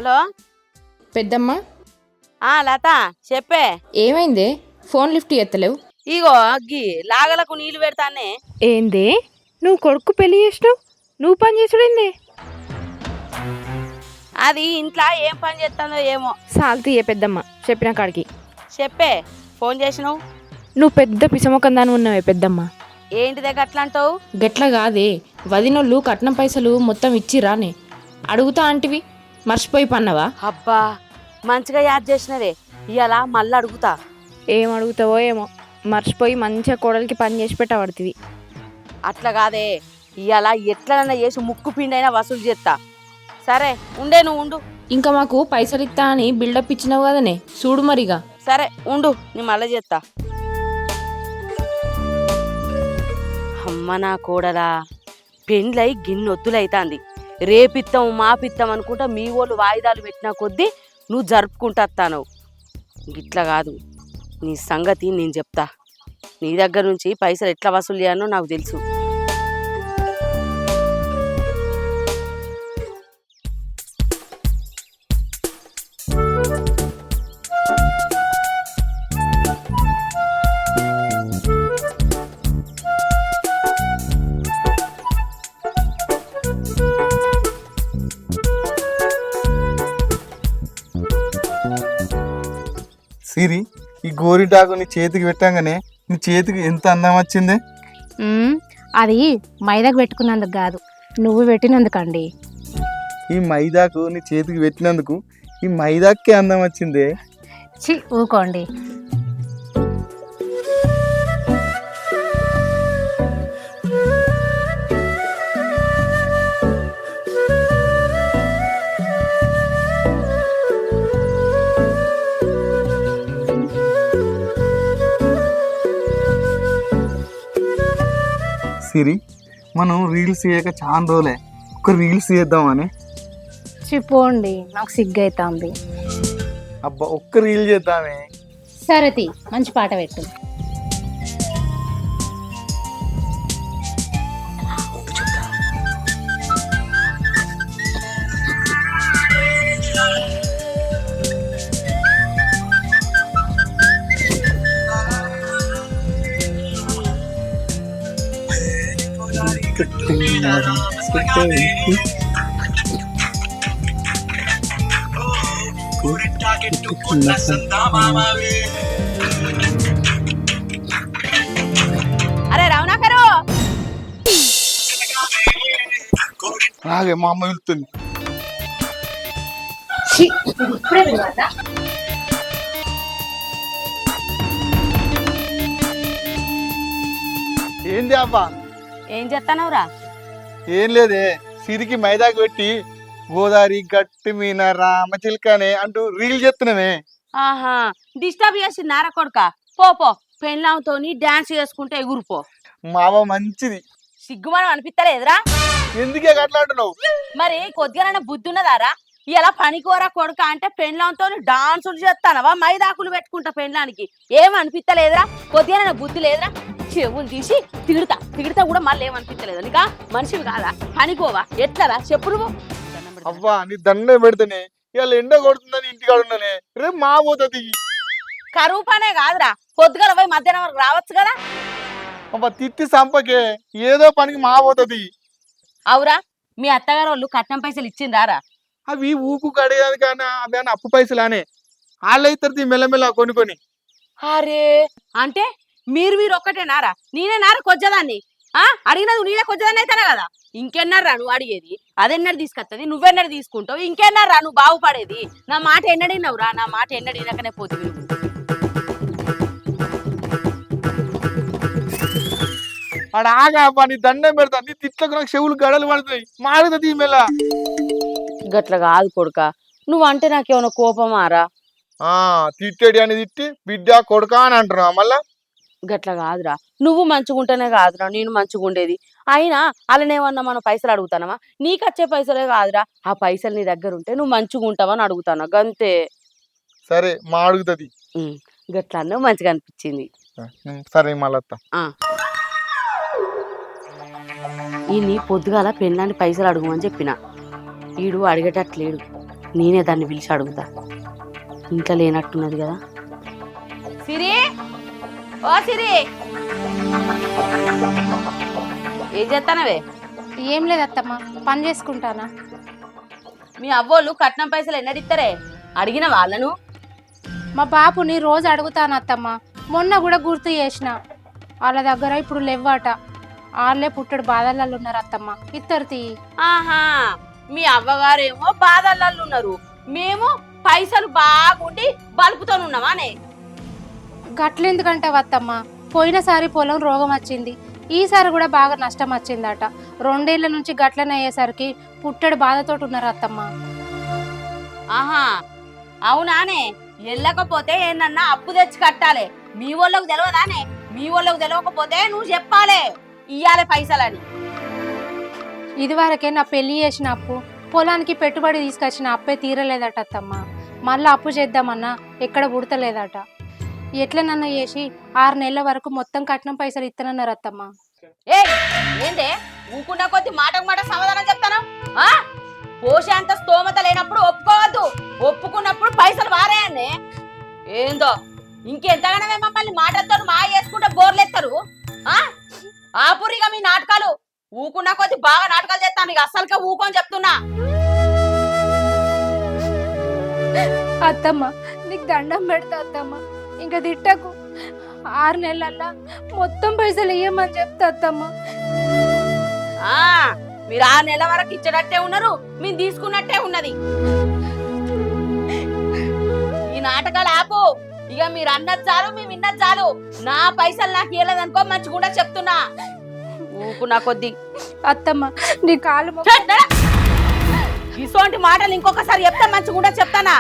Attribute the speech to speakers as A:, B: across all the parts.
A: Hello
B: పెద్దమ్మ.
A: లత చెప్పే.
B: ఏమైందే ఫోన్ లిఫ్ట్ ఎత్తలేవు?
A: ఇగో అగ్గి లాగలకు నీళ్లు పెడతానే.
C: ఏందే నువ్వు కొడుకు పెళ్లి చేసినావు, నువ్వు పని చేసుడేందే?
A: అది ఇంట్లో ఏం పని చేస్తుందో ఏమో.
C: సాల్తీయే పెద్దమ్మ చెప్పిన కాడికి.
A: చెప్పే, ఫోన్ చేసినావు.
C: నువ్వు పెద్ద పిసమొకందాని ఉన్నావే పెద్దమ్మ.
A: ఏంటిదే గట్లా అంటావు?
B: గట్ల కాదే, వదినోళ్ళు కట్నం పైసలు మొత్తం ఇచ్చిరానే అడుగుతా అంటివి, మర్చిపోయి పన్నవా?
A: అబ్బా మంచిగా యాద్ చేసినదే, ఇవాళ మళ్ళీ అడుగుతా.
C: ఏం అడుగుతావో ఏమో, మర్చిపోయి మంచిగా కోడలికి పని చేసి పెట్టబడుతుంది.
A: అట్లా కాదే, ఇవాళ ఎట్లనన్నా చేసి ముక్కు పిండైనా వసూలు చేస్తా. సరే ఉండే, నువ్వు ఉండు.
B: ఇంకా మాకు పైసలు ఇస్తా అని బిల్డప్ ఇచ్చినావు కదనే, చూడు మరిగా.
A: సరే ఉండు, నీ మళ్ళీ చేస్తా. అమ్మ నా కోడలా, పెండ్లై గిన్నొత్తులైతాంది. రేపిత్తాం మాపిత్తాం అనుకుంటా మీ వాళ్ళు వాయిదాలు పెట్టినా కొద్దీ నువ్వు జరుపుకుంటాను. గిట్లా కాదు, నీ సంగతి నేను చెప్తా. నీ దగ్గర నుంచి పైసలు ఎట్లా వసూలు చేయాలో నాకు తెలుసు.
D: సిరి, ఈ గోరింటాకు నీ చేతికి పెట్టంగానే నీ చేతికి ఎంత అందం వచ్చింది.
E: అది మైదాకు పెట్టుకున్నందుకు కాదు, నువ్వు పెట్టినందుకండి.
D: ఈ మైదాకు నీ చేతికి పెట్టినందుకు ఈ మైదాకే అందం వచ్చిందే.
E: చి ఊకోండి.
D: సిరి, మనం రీల్స్ చేయక చాలా రోజులే, ఒక రీల్స్ చేద్దామని.
E: పోండి, నాకు సిగ్గైతుంది.
D: అబ్బా ఒక్క రీల్ చేద్దామే.
E: సరతి మంచి పాట పెట్టు.
A: అరే రవణాకరు,
D: రాగే మా అమ్మ వెళ్తుంది. ఏంది అబ్బా?
A: ఏం చేస్తానవురా?
D: ఏం లేదే, సిరికి మైదాకు పెట్టి గోదావరి గట్టి మీన రామచిల్కనే అంటూ రీల్ చేస్తున్నామే.
A: ఆహా, డిస్టర్బ్ చేసి నార కొడుక. పో పెళ్ళాంతో డాన్స్ చేసుకుంటే ఎగురుపో.
D: మావ మంచిది.
A: సిగ్గుమనం అనిపిస్తలేదురా?
D: ఎందుకే అట్లా అంటున్నావు?
A: మరి కొద్దిగా బుద్ధి ఉన్నదారా? ఇలా పనికోరా కొడుక అంటే పెళ్ళాంతో డాన్సులు చేస్తానవా? మైదాకులు పెట్టుకుంటా పెళ్ళానికి. ఏం అనిపిస్తలేదురా? కొద్దిగా బుద్ధి లేదురా? చెవులు తీసి తిడతా కూడా మళ్ళీ ఏమనిపించలేదు. నీకా మనిషివి కాదా? పనికోవా? ఎట్లరా చెప్పు నువ్వు.
D: అవ్వా నీ దండే పెడితేనే ఇవాళ ఎండ కొడుతుందని ఇంటికాడ ఉన్నానే, రేపు మా పోతుంది.
A: కరువు పనే కాదురా, పొద్దుగల పోయి మధ్యాహ్నం వరకు రావచ్చు కదా.
D: అవ్వ తిట్టి సంపకే, ఏదో పనికి మా పోతుంది.
A: అవురా, మీ అత్తగారు వాళ్ళు కట్నం పైసలు ఇచ్చిందారా?
D: అవి ఊకు కడేది కానీ అవి అని అప్పు పైసలానే, వాళ్ళైతే మెల్లమెల్ల కొని.
A: అరే అంటే మీరు ఒక్కటేనారా? నేనేనారా కొజ్జదాన్ని? అడిగినది నేనే కొజ్జదాన్ని అయితేనే కదా. ఇంకెన్నారా నువ్వు అడిగేది? అదెన్నడు తీసుకొస్తుంది, నువ్వెన్నడు తీసుకుంటావు? ఇంకెన్నారా నువ్వు బాగుపడేది? నా మాట ఎన్నడినవురా? నా మాట ఎన్నడినాకనే పోతుంది.
D: ఆడ ఆగా అబ్బా, నీ దండం పెడతా. నీ తిట్లకు నాకు చెవులు గడలు పడుతాయి, మారుతుంది మెల్ల.
A: గట్ల కాదు కొడుక, నువ్వంటే నాకేమైనా కోపమారా?
D: తిట్టేడి అని తిట్టి బిడ్డ కొడుక అని అంటున్నావు మళ్ళా.
A: గట్ల కాదురా, నువ్వు మంచిగుంటేనే కాదురా నేను మంచిగుండేది. అయినా అలానేమన్నా మనం పైసలు అడుగుతానవా? నీకు వచ్చే పైసలే కాదురా, ఆ పైసలు నీ దగ్గర ఉంటే నువ్వు మంచిగుంటావని అడుగుతాను గంతే.
D: సరే మా అడుగుతుంది.
A: గట్లన్నా మంచిగా అనిపించింది.
D: సరే మళ్ళా
A: ఈ పొద్దుగాల పెళ్ళాన్ని పైసలు అడుగుమని చెప్పిన, ఈడు అడిగేటట్లేడు. నేనే దాన్ని పిలిచి అడుగుతా. ఇంట్లో లేనట్టున్నది కదా. సిరి, ఓ సిరి, ఏం చేస్తానవే?
E: ఏం లేదు అత్తమ్మ, పని చేసుకుంటానా.
A: మీ అవ్వోళ్ళు కట్నం పైసలు ఎన్నడిస్తారే? అడిగిన వాళ్ళను?
E: మా బాపుని రోజు అడుగుతాను అత్తమ్మ. మొన్న కూడా గుర్తు చేసిన. వాళ్ళ దగ్గర ఇప్పుడు లేవ్వాట. వాళ్ళే పుట్టడు బాధలలో ఉన్నారు అత్తమ్మ. ఇద్దరు తీ.
A: ఆహా, మీ అవ్వగారేమో బాధల్లో ఉన్నారు, మేము పైసలు బాగుండి బలుపుతోనున్నామానే.
E: గట్లెందుకంటావు అత్తమ్మ? పోయినసారి పొలం రోగం వచ్చింది, ఈసారి కూడా బాగా నష్టం వచ్చిందట. 2 ఏళ్ల నుంచి గట్లనే అయ్యేసరికి పుట్టడు బాధతోటి ఉన్నారు అత్తమ్మ.
A: ఆహా, అవునానే? వెళ్ళకపోతే ఏనన్నా అప్పు తెచ్చి కట్టాలి. మీ వాళ్ళకు తెలియదానే? మీ వాళ్ళకు తెలియకపోతే నువ్వు చెప్పాలి ఇయ్యాలి పైసలని.
E: ఇదివరకే నా పెళ్లి చేసిన అప్పు, పొలానికి పెట్టుబడి తీసుకొచ్చిన అప్పే తీరలేదట అత్తమ్మ. మళ్ళీ అప్పు చేద్దామన్నా ఎక్కడ పుడతలేదట. ఎట్లనన్నా చేసి 6 నెలల వరకు మొత్తం కట్నం పైసలు ఇత్తనన్నారు అత్తమ్మ.
A: ఏ ఏందే ఊకున్న కొద్ది మాటకు మాట సమాధానం చెప్తాను. పోషే అంత స్తోమత లేనప్పుడు ఒప్పుకోవద్దు, ఒప్పుకున్నప్పుడు పైసలు వారేయన్నే. ఏందో ఇంకెంతగానో మమ్మల్ని మాటలతో మాయ చేసుకుంటే బోర్లెత్తారు. ఆపురిగా మీ నాటకాలు. ఊకున్న కొద్ది బాగా నాటకాలు చేస్తాను, ఇక అస్సలుకే ఊకొని చెప్తున్నా.
E: అత్తమ్మ నీకు దండం పెడతా అత్తమ్మ, ఇంకా తిట్టకు. 6 నెలల్లో మొత్తం పైసలు ఇయ్యమని చెప్తా అత్తమ్మ.
A: మీరు 6 నెలల వరకు ఇచ్చేటట్టే ఉన్నారు, మేము తీసుకున్నట్టే ఉన్నది. ఈ నాటకాలు ఆపు. ఇక మీరు అన్నది చాలు, మేము విన్నది చాలు. నా పైసలు నాకు ఇవ్వలేదనుకో మంచిగా చెప్తున్నా. ఊకున్నా కొద్ది.
E: అత్తమ్మ నీ కాలు
A: ఇటువంటి మాటలు ఇంకొకసారి చెప్తా మంచిగా చెప్తానా.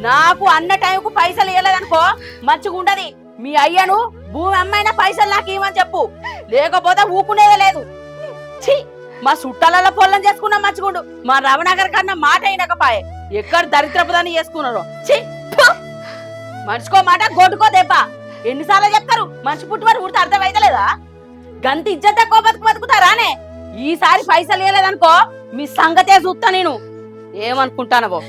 A: నాకు అన్న టైంకు పైసలు ఇవ్వలేదనుకో మంచిగా ఉండదు. మీ అయ్యను భూమి అమ్మాయినా పైసలు నాకు ఇవ్వని చెప్పు, లేకపోతే ఊకునేదే లేదు. మా చుట్టాలలో పొలం చేసుకున్నా మంచిగుండు. మా రవనగర్ కన్నా మాట అయినకపాయే. ఎక్కడ దరిద్రపుదాన్ని చేసుకున్నారు. మనిషికో మాట గొడ్డుకో దెబ్బ. ఎన్నిసార్లు చెప్తారు? మనిషి పుట్టుబడి ఊరితే అర్థం అయితలేదా? గంత ఇజ్జత్ తక్కువ బతుకుతారానే? ఈసారి పైసలు ఇవ్వలేదనుకో మీ సంగతే చూస్తా నేను. ఏమనుకుంటానవో.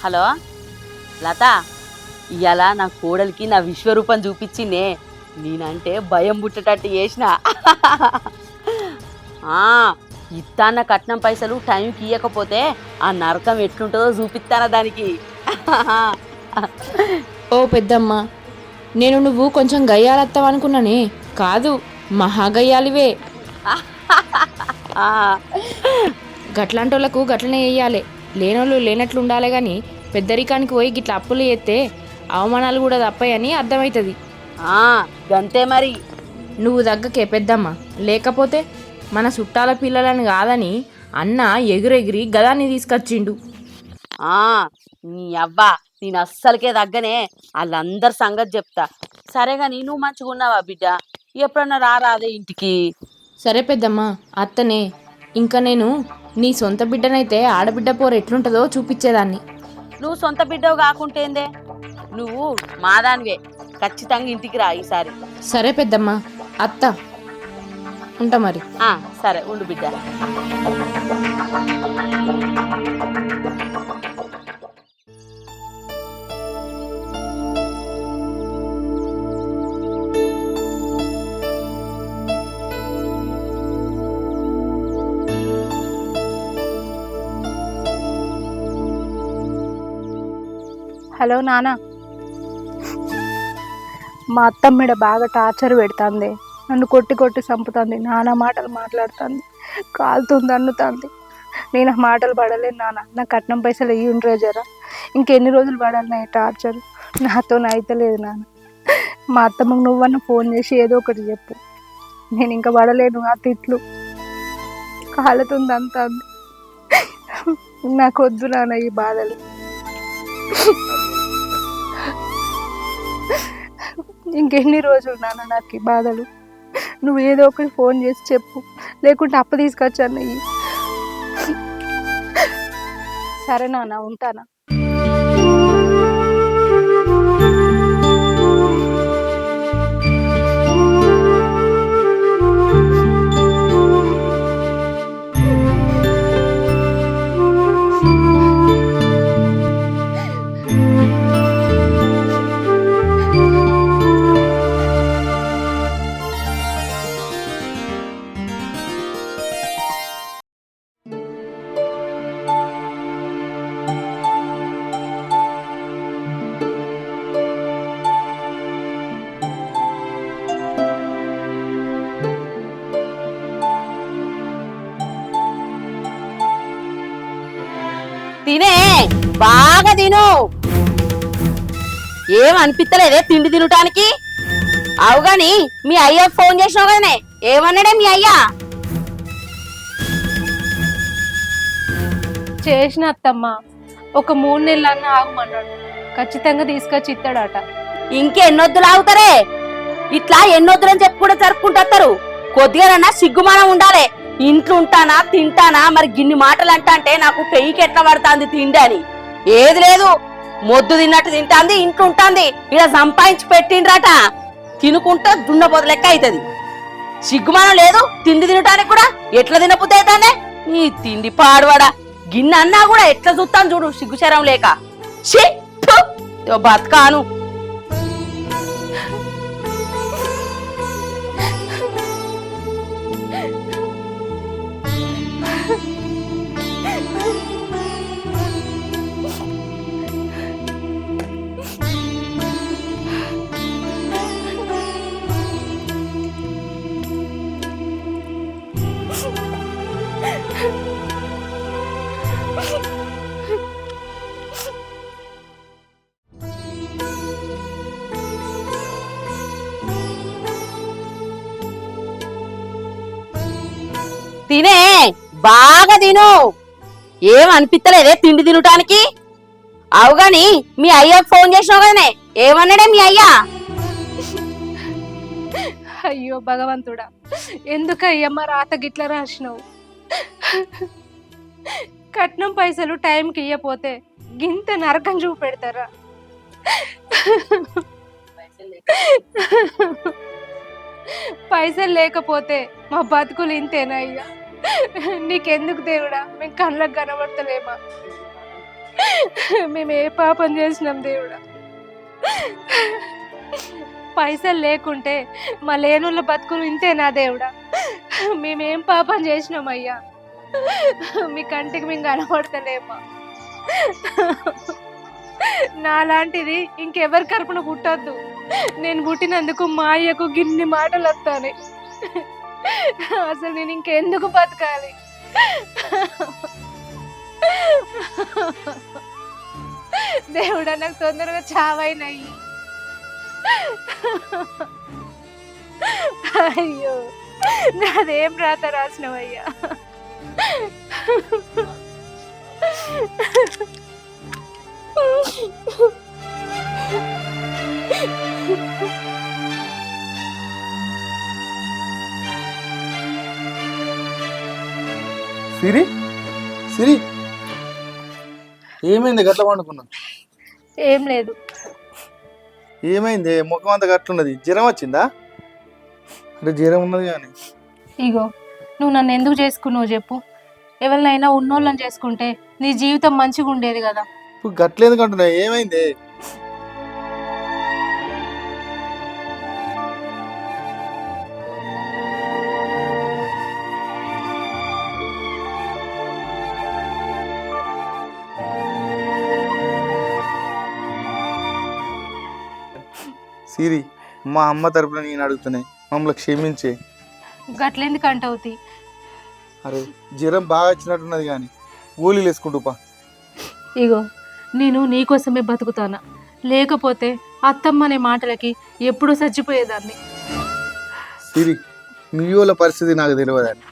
A: హలో లత, ఇవాళ నా కోడలికి నా విశ్వరూపం చూపించిందే. నేనంటే భయం పుట్టేటట్టు చేసిన. ఇస్తాన్న కట్నం పైసలు టైంకి ఇవ్వకపోతే ఆ నరకం ఎట్లుంటుందో చూపిస్తానా దానికి.
B: ఓ పెద్దమ్మ, నేను నువ్వు కొంచెం గయ్యాలత్తావనుకున్నానే. కాదు, మహాగయ్యాలివే. గట్లాంటోళ్లకు గట్లనే వేయాలి. లేనోళ్ళు లేనట్లు ఉండాలి కానీ పెద్దరికానికి పోయి గిట్ల అప్పులు చేస్తే అవమానాలు కూడా తప్పాయని అర్థమవుతుంది.
A: గంతే మరి.
B: నువ్వు దగ్గకే పెద్దమ్మ. లేకపోతే మన చుట్టాల పిల్లలని కాదని అన్న ఎగిరెగిరి గదాన్ని తీసుకొచ్చిండు.
A: నీ అవ్వా, నేను అస్సలకే తగ్గనే. వాళ్ళందరి సంగతి చెప్తా. సరేగా నువ్వు మంచిగా ఉన్నావా బిడ్డ? ఎప్పుడన్నా రారాదే ఇంటికి?
B: సరే పెద్దమ్మ, అత్తనే. ఇంకా నేను నీ సొంత బిడ్డనైతే ఆడబిడ్డ పోరు ఎట్లుంటుందో చూపించేదాన్ని.
A: నువ్వు సొంత బిడ్డవు కాకుంటేందే, నువ్వు మాదానివే. ఖచ్చితంగా ఇంటికి రా ఈసారి.
B: సరే పెద్దమ్మ, అత్త ఉంటా మరి.
A: సరే ఉండు బిడ్డ.
E: హలో నాన్న, మా అత్తమ్మిడ బాగా టార్చర్ పెడుతుంది. నన్ను కొట్టి కొట్టి చంపుతుంది. నానా మాటలు మాట్లాడుతుంది, కాలుతుంది, అన్నుతుంది. నేను ఆ మాటలు పడలేను నాన్న. నా కట్నం పైసలు ఇవి ఉండరే జరా. ఇంకెన్ని రోజులు పడాలి నా టార్చర్? నాతో అయితలేదు నాన్న. మా అత్తమ్మకు నువ్వన్నా ఫోన్ చేసి ఏదో ఒకటి చెప్పు. నేను ఇంకా పడలేను ఆ తిట్లు. కాలుతుంది అంతా. నాకు వద్దు నాన్న ఈ బాధలు. ఇంకెన్ని రోజులు నాన్న నాకు ఈ బాధలు? నువ్వు ఏదో ఒకటి ఫోన్ చేసి చెప్పు, లేకుంటే అప్పు తీసుకొచ్చాను. సరే నాన్న, ఉంటానా?
A: తినే బాగా తిను. ఏం అనిపిస్తలేదే తిండి తినటానికి? అవుగాని మీ అయ్యకు ఫోన్ చేసినావు కదనే, ఏమన్నాడే మీ అయ్యా?
E: చేసిన అత్తమ్మ ఒక 3 నెలలన్నా ఆగమన్నాడు. ఖచ్చితంగా తీసుకొచ్చి ఇస్తాడట.
A: ఇంకెన్నొద్దులు ఆగుతారే? ఇట్లా ఎన్నొద్దులని చెప్పి కూడా జరుపుకుంటారు. కొద్దిగానన్నా సిగ్గుమానం ఉండాలి. ఇంట్లో ఉంటానా తింటానా, మరి గిన్ని మాటలు అంటే నాకు పెయ్యికి ఎట్లా పడుతుంది తిండి అని. ఏది లేదు, మొద్దు తిన్నట్టు తింటాంది, ఇంట్లో ఉంటాంది. ఇలా సంపాదించి పెట్టిండ్రట, తినుకుంటా దున్నపోత లెక్క అవుతుంది. సిగ్గుమానం లేదు తిండి తినటానికి కూడా. ఎట్లా తినబుద్ధి అవుతానే ఈ తిండి పాడువాడా. గిన్నె అన్నా కూడా ఎట్లా చూస్తాను చూడు, సిగ్గుచరం లేక. ఛీ, థు, ఇదో బతకాను. తినే బాగా తిను. ఏం అనిపిస్తలేదే తిండి తినటానికి? అవుగాని మీ అయ్యకు ఫోన్ చేసినావు కదనే, ఏమన్నాడే మీ అయ్యా?
E: అయ్యో భగవంతుడా, ఎందుకయ్యమ్మ రాత గిట్ల రాసినావు? కట్నం పైసలు టైంకి ఇయ్యపోతే గింత నరకం చూపెడతారా? పైసలు లేకపోతే మా బతుకులు ఇంతేనా అయ్యా? నీకెందుకు దేవుడా? మేము కళ్ళకు కనబడతలేమా? మేము ఏ పాపం చేసినాం దేవుడా? పైసలు లేకుంటే మా లేనుళ్ళ బతుకులు ఇంతేనా దేవుడా? మేమేం పాపం చేసినామయ్యా? మీ కంటికి మేము కనబడతలేమా? నాలాంటిది ఇంకెవరి కరుపున పుట్టొద్దు. నేను పుట్టినందుకు మా అయ్యకు గిన్ని మాటలు వస్తాయి. అసలు నేను ఇంకెందుకు బతకాలి? దేవుడా, నాకు తొందరగా చావైనాయి. అయ్యో, నాదేం రాత రాసినవయ్యా?
D: సిరి సిరి ఏమైంది గట్ల పండుకున్నావు?
E: ఏం లేదు.
D: ఏమైంది? ముఖం అంతా గట్లున్నది. జ్వరం వచ్చిందా? అంటే జ్వరం ఉన్నది కానీ.
E: ఇగో, నువ్వు నన్ను ఎందుకు చేసుకున్నావు చెప్పు? ఎవరినైనా ఉన్నోళ్ళని చేసుకుంటే నీ జీవితం మంచిగా ఉండేది కదా.
D: ఇప్పుడు గట్లేందుకు అంటున్నావు? ఏమైంది? సిరి, మా అమ్మ తరపున నేను అడుగుతున్నాయి, మమ్మల్ని క్షమించే.
E: గట్లెందుకు అంటవుతి?
D: అరే జ్వరం బాగా వచ్చినట్టున్నది కానీ గోళీలు వేసుకుంటూ పా.
E: ఇగో, నేను నీకోసమే బతుకుతానా, లేకపోతే అత్తమ్మ అనే మాటలకి ఎప్పుడూ చచ్చిపోయేదాన్ని.
D: సిరి, మీ వాళ్ళ పరిస్థితి నాకు తెలియదని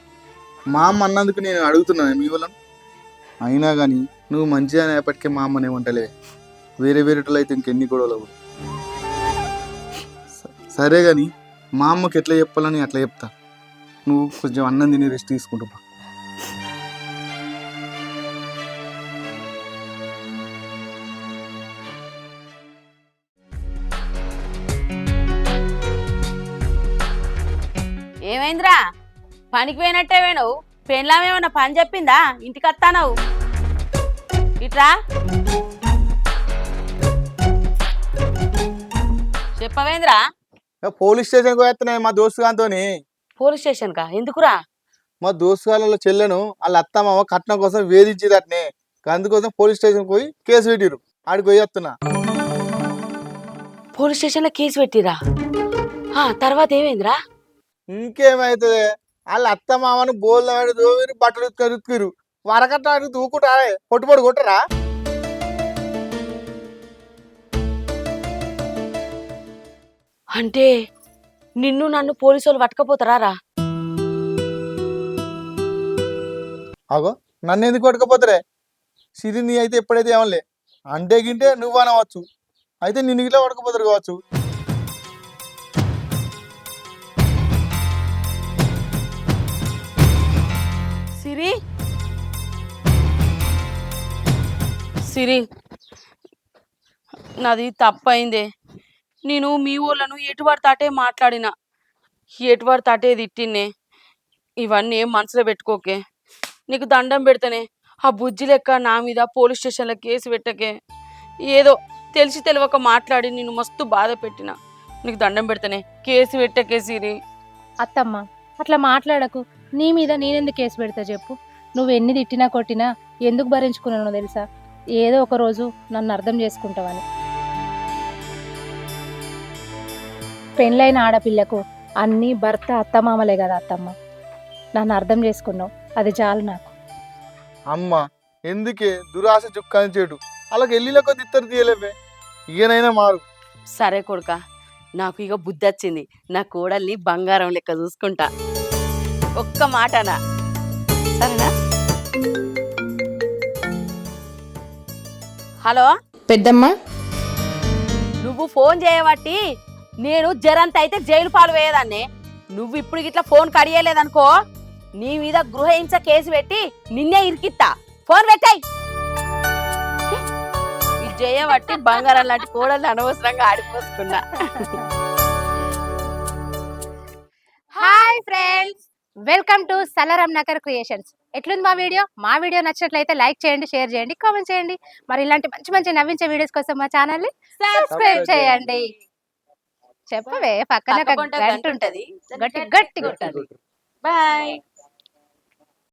D: మా అమ్మ అన్నందుకు నేను అడుగుతున్నాను మీ వాళ్ళను. అయినా కానీ నువ్వు మంచిగా అనేప్పటికీ మా అమ్మనే వంటలే. వేరే వేరేటోళ్ళు అయితే ఇంకెన్ని గొడవలు. సరే కానీ మా అమ్మకి ఎట్లా చెప్పాలని అట్లా చెప్తా. నువ్వు కొంచెం అన్నం తిని రెస్ట్ తీసుకుంటూ పా.
A: ఏమైందిరా? పనికి పోయినట్టే వేణవు. పెళ్ళామేమన్నా పని చెప్పిందా? ఇంటికి వస్తానవు. ఇట్రా చెప్పవేంద్రా?
D: పోలీస్ స్టేషన్కి పోతున్నాయి మా దోస్తు గారితోని.
A: పోలీస్ స్టేషన్ కా? ఎందుకురా?
D: మా దోస్తు గాళ్ళ చెల్లెను వాళ్ళ అత్తమ్మ కట్నం కోసం వేధించేది అట్నే. అందుకోసం పోలీస్ స్టేషన్కి పోయి కేసు పెట్టిరు. ఆడికి పోయి వస్తున్నా.
A: పోలీస్ స్టేషన్ లో కేసు పెట్టిరా? తర్వాత ఏమైందిరా?
D: ఇంకేమైతుంది, వాళ్ళ అత్త మామను బోల్దాడు దోవిరు, బట్టలు ఉతుకిరు. వరకట్ట దూకుంటా పొట్టుపొడి కొట్టరా?
A: అంటే నిన్ను నన్ను పోలీసు వాళ్ళు పట్టుకపోతారా రా?
D: అగో నన్ను ఎందుకు పట్టుకపోతారే? సిరి నీ అయితే ఎప్పుడైతే ఏమలే అంటే గింటే నువ్వు అనవచ్చు, అయితే నిన్ను ఇట్లా పట్టుకపోతారు కావచ్చు.
A: సిరి సిరి నాది తప్పైందే. నేను మీ ఊళ్ళను ఎటువాడు తాటే మాట్లాడినా, ఎటువాడు తాటే తిట్టిన్నే. ఇవన్నీ ఏం మనసులో పెట్టుకోకే. నీకు దండం పెడతానే, ఆ బుజ్జి లెక్క నా మీద పోలీస్ స్టేషన్లో కేసు పెట్టకే. ఏదో తెలిసి తెలియక మాట్లాడి నేను మస్తు బాధ పెట్టిన. నీకు దండం పెడతానే, కేసు పెట్టకే సిరి.
E: అత్తమ్మ అట్లా మాట్లాడకు. నీ మీద నేనెందుకు కేసు పెడతా చెప్పు? నువ్వు ఎన్ని తిట్టినా కొట్టినా ఎందుకు భరించుకున్నానో తెలుసా? ఏదో ఒక రోజు నన్ను అర్థం చేసుకుంటావని. పెళ్ళైన ఆడపిల్లకు అన్నీ భర్త అత్తమామలే కదా అత్తమ్మ. నన్ను అర్థం చేసుకున్నావు, అది చాలు నాకు.
D: అమ్మ ఎందుకే దురాశ చుక్కాని చేటు అలాగ ఎల్లిలో కొద్ది ఇద్దరు తీయలేవే, ఈయనైనా మారు.
A: సరే కొడుక, నాకు ఇక బుద్ధి వచ్చింది. నా కోడల్ని బంగారం లెక్క చూసుకుంటా. ఒక్క మాటనా, సరేనా? హలో
B: పెద్దమ్మ,
A: నువ్వు ఫోన్ చేయబట్టి నేను జరంత అయితే జైలు పాలు వేయదాన్నే. నువ్వు ఇప్పుడు ఇట్లా ఫోన్ కడియలేదనుకో, నీ మీద గృహహింస కేసు పెట్టి నిన్నే ఇరికిత్తా. ఫోన్ పెట్టాయి. ఇది చేయబట్టి బంగారం లాంటి కోడల్ని అనవసరంగా ఆడిపోసుకున్నా.
E: Hi friends, welcome to Salaram Nagar creations. ఎట్లుంది మా వీడియో నచ్చినట్లయితే లైక్ చేయండి, షేర్ చేయండి, కామెంట్ చేయండి. మరి ఇలాంటి మంచి మంచి నవ్వించే వీడియోస్ కోసం మా ఛానల్ని సబ్స్క్రైబ్ చేయండి. చెప్పవే, పక్కన ఒక గంట ఉంటది, గట్టి గట్టిగా ఉంటుంది.
A: బాయ్.